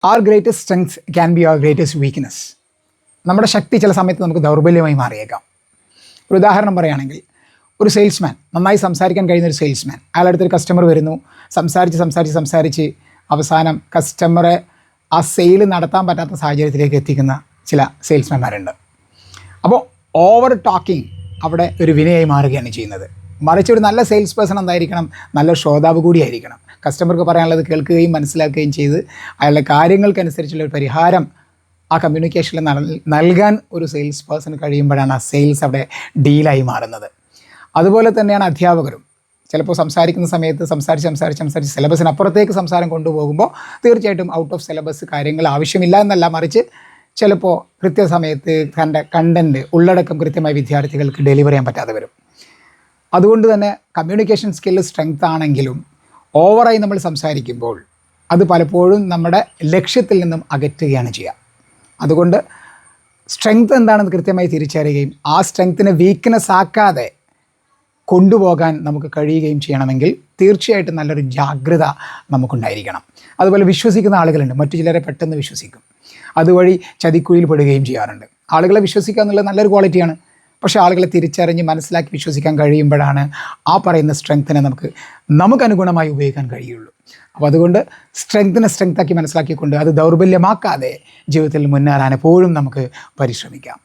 Our greatest strength can be our greatest weakness. നമ്മുടെ ശക്തി ചില സമയത്ത് നമുക്ക് ദൗർബല്യമായി മാറിയേക്കാം. ഒരു ഉദാഹരണം പറയുകയാണെങ്കിൽ, ഒരു സെയിൽസ്മാൻ, നന്നായി സംസാരിക്കാൻ കഴിയുന്ന ഒരു സെയിൽസ്മാൻ, അയാളുടെ അടുത്തൊരു കസ്റ്റമർ വരുന്നു, സംസാരിച്ച് അവസാനം കസ്റ്റമറെ ആ സെയിൽ നടത്താൻ പറ്റാത്ത സാഹചര്യത്തിലേക്ക് എത്തിക്കുന്ന ചില സെയിൽസ്മാൻമാരുണ്ട്. അപ്പോൾ ഓവർ ടോക്കിംഗ് അവിടെ ഒരു വിനയായി മാറുകയാണ് ചെയ്യുന്നത്. മറിച്ച് ഒരു നല്ല സെയിൽസ് പേഴ്സൺ എന്തായിരിക്കണം? നല്ല ശ്രോതാവ് കൂടിയായിരിക്കണം. കസ്റ്റമർക്ക് പറയാനുള്ളത് കേൾക്കുകയും മനസ്സിലാക്കുകയും ചെയ്ത് അയാളുടെ കാര്യങ്ങൾക്കനുസരിച്ചുള്ള ഒരു പരിഹാരം ആ കമ്മ്യൂണിക്കേഷനിൽ നൽകാൻ ഒരു സെയിൽസ് പേഴ്സൺ കഴിയുമ്പോഴാണ് ആ സെയിൽസ് അവിടെ ഡീലായി മാറുന്നത്. അതുപോലെ തന്നെയാണ് അധ്യാപകരും. ചിലപ്പോൾ സംസാരിക്കുന്ന സമയത്ത് സംസാരിച്ച് സിലബസിനപ്പുറത്തേക്ക് സംസാരം കൊണ്ടുപോകുമ്പോൾ തീർച്ചയായിട്ടും ഔട്ട് ഓഫ് സിലബസ് കാര്യങ്ങൾ ആവശ്യമില്ല എന്നല്ല, മറിച്ച് ചിലപ്പോൾ കൃത്യസമയത്ത് കണ്ടൻറ്റ് ഉള്ളടക്കം കൃത്യമായി വിദ്യാർത്ഥികൾക്ക് ഡെലിവർ ചെയ്യാൻ പറ്റാതെ വരും. അതുകൊണ്ട് തന്നെ കമ്മ്യൂണിക്കേഷൻ സ്കില്ല് സ്ട്രെങ്ത് ആണെങ്കിലും ഓവറായി നമ്മൾ സംസാരിക്കുമ്പോൾ അത് പലപ്പോഴും നമ്മുടെ ലക്ഷ്യത്തിൽ നിന്നും അകറ്റുകയാണ് ചെയ്യുക. അതുകൊണ്ട് സ്ട്രെങ്ത് എന്താണെന്ന് കൃത്യമായി തിരിച്ചറിയുകയും ആ സ്ട്രെങ്ത്തിനെ വീക്ക്നെസ് ആക്കാതെ കൊണ്ടുപോകാൻ നമുക്ക് കഴിയുകയും ചെയ്യണമെങ്കിൽ തീർച്ചയായിട്ടും നല്ലൊരു ജാഗ്രത നമുക്കുണ്ടായിരിക്കണം. അതുപോലെ വിശ്വസിക്കുന്ന ആളുകളുണ്ട്, മറ്റു ചിലരെ പെട്ടെന്ന് വിശ്വസിക്കും, അതുവഴി ചതിക്കുഴിയിൽ പെടുകയും ചെയ്യാറുണ്ട്. ആളുകളെ വിശ്വസിക്കുക എന്നുള്ളത് നല്ലൊരു ക്വാളിറ്റിയാണ്. പക്ഷേ ആളുകളെ തിരിച്ചറിഞ്ഞ് മനസ്സിലാക്കി വിശ്വസിക്കാൻ കഴിയുമ്പോഴാണ് ആ പറയുന്ന സ്ട്രെങ്ത്തിനെ നമുക്ക് അനുഗുണമായി ഉപയോഗിക്കാൻ കഴിയുള്ളൂ. അപ്പോൾ അതുകൊണ്ട് സ്ട്രെങ്ത്തിനെ സ്ട്രെങ്താക്കി മനസ്സിലാക്കിക്കൊണ്ട് അത് ദൗർബല്യമാക്കാതെ ജീവിതത്തിൽ മുന്നേറാൻ എപ്പോഴും നമുക്ക് പരിശ്രമിക്കാം.